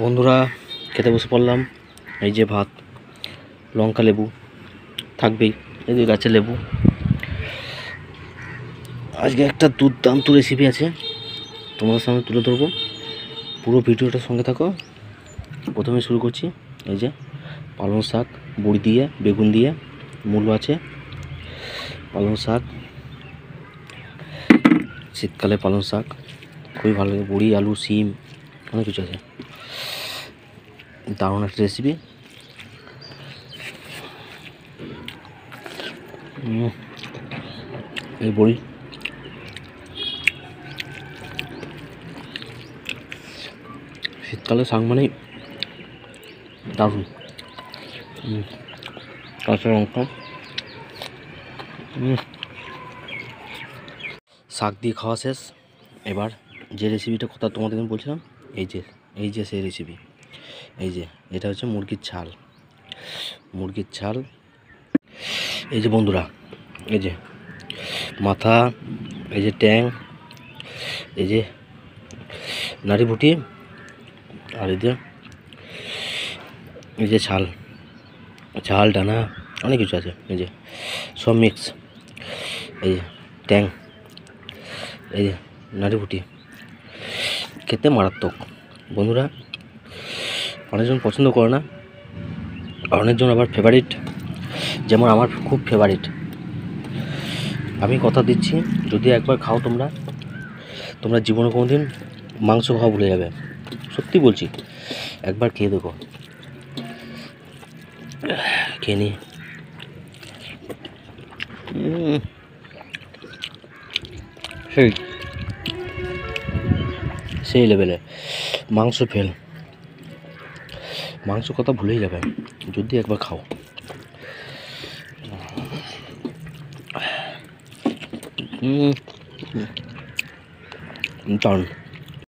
বন্ধুরা খেতে বসে পড়লাম। এই যে ভাত, লঙ্কা, লেবু থাকবেই, এই যে গাছের লেবু। আজকে একটা দুর্দান্ত রেসিপি আছে, তোমাদের সামনে তুলে ধরবো। পুরো ভিডিওটার সঙ্গে থাকো। প্রথমে শুরু করছি। এই যে পালং শাক, বড়ি দিয়ে, বেগুন দিয়ে, মূলো আছে। পালং শাক, শীতকালে পালং শাক খুবই ভালো লাগে। বড়ি, আলু, শিম অনেক কিছু আছে। দারুণ একটা রেসিপি। এই বড়ি শীতকালে শাক মানেই দারুণ। কাঁচা লঙ্কা, শাক দিয়ে খাওয়া শেষ। এবার যে রেসিপিটার কথা তোমাদের আমি বলছিলাম, এই যে সেই রেসিপি। এই যে এটা হচ্ছে মুরগির ছাল। এই যে বন্ধুরা, এই যে মাথা, এই যে ট্যাং, এই যে নাড়ি ভুটি, আর এই যে ছাল ডানা অনেক কিছু আছে। এই যে সব মিক্স। এই যে ট্যাং, এই যে নাড়ি ভুটি, খেতে মারাত্মক বন্ধুরা। অনেকজন পছন্দ করে না, অনেকজন আবার ফেভারিট, যেমন আমার খুব ফেভারিট। আমি কথা দিচ্ছি, যদি একবার খাও তোমরা জীবনে কোনোদিন মাংস খাওয়া ভুলে যাবে। সত্যি বলছি, একবার খেয়ে দেখো। খেয়ে নি সেই লেভেলে মাংস কথা ভুলেই যাবে যদি একবার খাও। দারুণ।